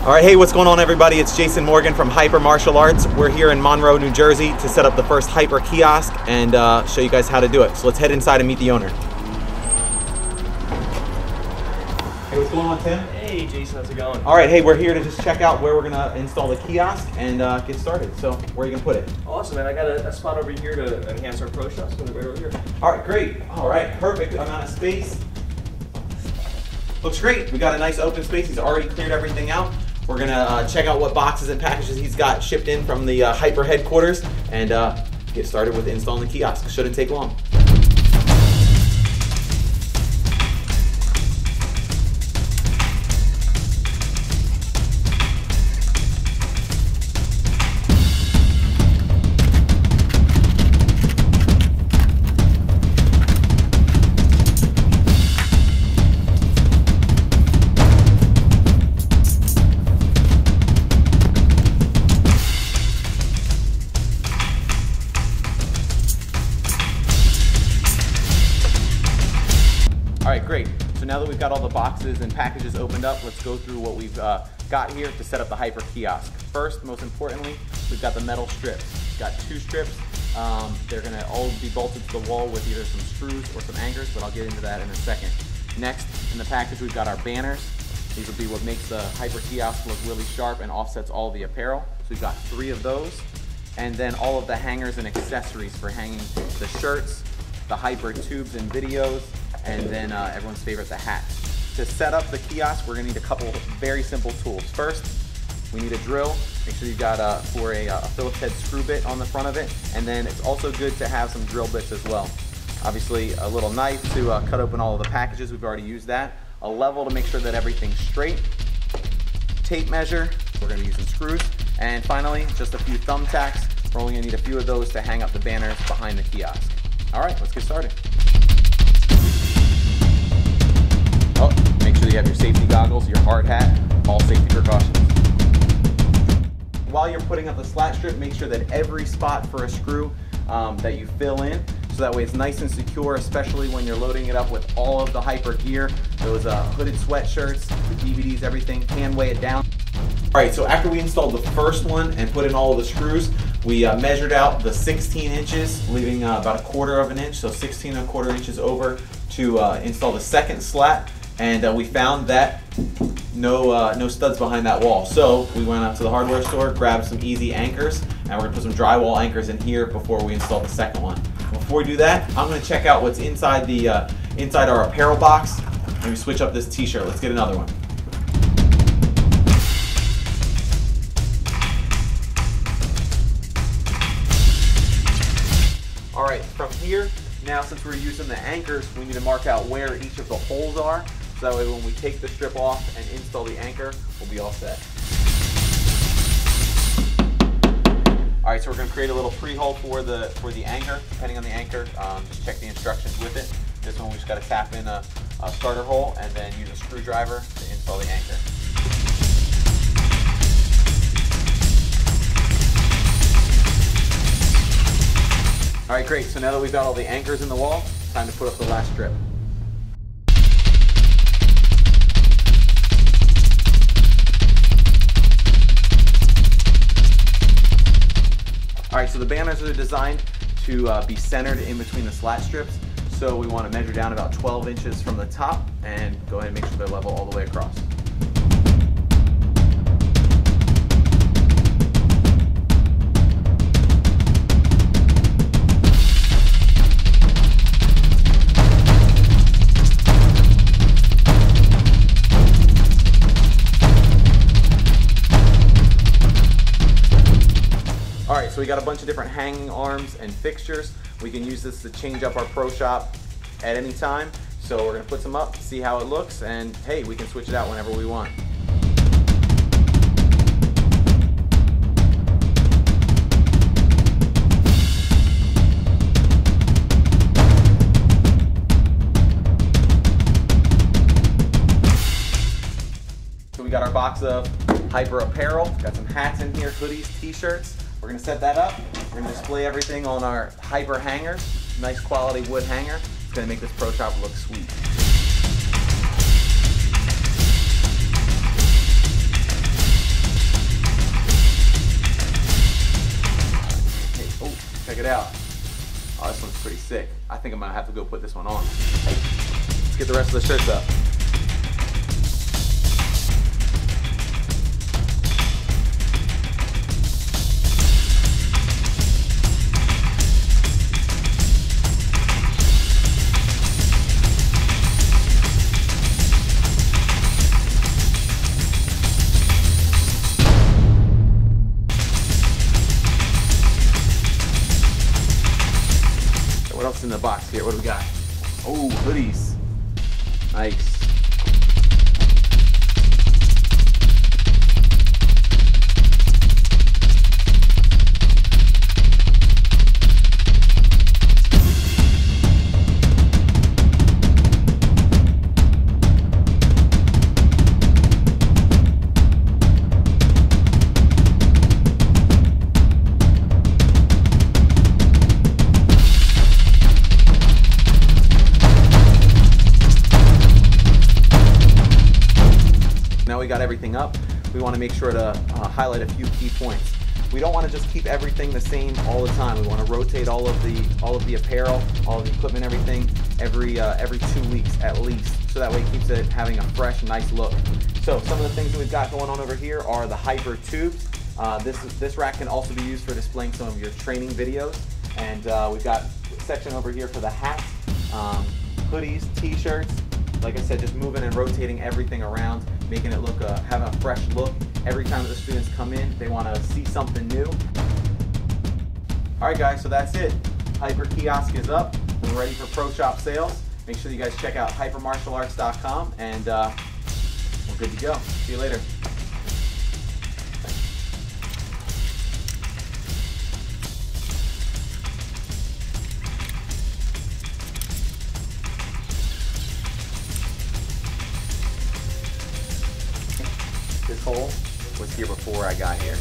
All right, hey, what's going on, everybody? It's Jason Morgan from Hyper Martial Arts. We're here in Monroe, New Jersey to set up the first Hyper Kiosk and show you guys how to do it. So let's head inside and meet the owner. Hey, what's going on, Tim? Hey, Jason, how's it going? All right, hey, we're here to just check out where we're gonna install the kiosk and get started. So where are you gonna put it? Awesome, man. I got a spot over here to enhance our pro shops. Right over here. All right, great. All right, perfect amount of space. Looks great. We got a nice open space. He's already cleared everything out. We're gonna check out what boxes and packages he's got shipped in from the Hyper headquarters and get started with installing the kiosk. Shouldn't take long. All right, great. So now that we've got all the boxes and packages opened up, let's go through what we've got here to set up the Hyper Kiosk. First, most importantly, we've got the metal strips. We've got 2 strips. They're gonna all be bolted to the wall with either some screws or some anchors, but I'll get into that in a second. Next, in the package, we've got our banners. These will be what makes the Hyper Kiosk look really sharp and offsets all the apparel. So we've got 3 of those. And then all of the hangers and accessories for hanging the shirts, the Hyper tubes and videos, and then everyone's favorite, the hats. To set up the kiosk, we're gonna need a couple very simple tools. First, we need a drill. Make sure you've got a Phillips head screw bit on the front of it, and then it's also good to have some drill bits as well. Obviously, a little knife to cut open all of the packages. We've already used that. A level to make sure that everything's straight. Tape measure. We're gonna be using screws. And finally, just a few thumbtacks. We're only gonna need a few of those to hang up the banners behind the kiosk. All right, let's get started. Oh, make sure you have your safety goggles, your hard hat, all safety precautions. While you're putting up the slat strip, make sure that every spot for a screw that you fill in, so that way it's nice and secure, especially when you're loading it up with all of the Hyper gear. Those hooded sweatshirts, the DVDs, everything can weigh it down. All right, so after we installed the first one and put in all of the screws, we measured out the 16 inches, leaving about 1/4 of an inch, so 16 1/4 inches over to install the second slat. And we found that no studs behind that wall. So we went up to the hardware store, grabbed some easy anchors, and we're gonna put some drywall anchors in here before we install the second one. Before we do that, I'm gonna check out what's inside the inside our apparel box. Maybe switch up this t-shirt. Let's get another one. All right, from here, now since we're using the anchors, we need to mark out where each of the holes are. So that way when we take the strip off and install the anchor, we'll be all set. All right, so we're gonna create a little pre-hole for the anchor. Depending on the anchor, just check the instructions with it. This one we just gotta tap in a starter hole and then use a screwdriver to install the anchor. All right, great. So now that we've got all the anchors in the wall, time to put up the last strip. All right, so the banners are designed to be centered in between the slat strips. So we want to measure down about 12 inches from the top and go ahead and make sure they're level all the way across. Alright, so we got a bunch of different hanging arms and fixtures. We can use this to change up our pro shop at any time. So we're going to put some up, see how it looks, and hey, we can switch it out whenever we want. So we got our box of Hyper apparel, got some hats in here, hoodies, t-shirts. We're gonna set that up. We're gonna display everything on our Hyper hangers. Nice quality wood hanger. It's gonna make this pro shop look sweet. sick. I think I'm gonna have to go put this one on. Let's get the rest of the shirts up. What else in the box here? What do we got? Oh, hoodies. Nice. Now we got everything up, we want to make sure to highlight a few key points. We don't want to just keep everything the same all the time. We want to rotate all of the apparel, all of the equipment, everything every 2 weeks at least, so that way it keeps it having a fresh, nice look. So some of the things that we've got going on over here are the Hyper tubes. This rack can also be used for displaying some of your training videos, and we've got a section over here for the hats, hoodies, t-shirts. Like I said, just moving and rotating everything around, making it look, have a fresh look. Every time that the students come in, they want to see something new. All right, guys, so that's it. Hyper Kiosk is up. We're ready for Pro Shop sales. Make sure you guys check out hypermartialarts.com, and we're good to go. See you later. This hole was here before I got here.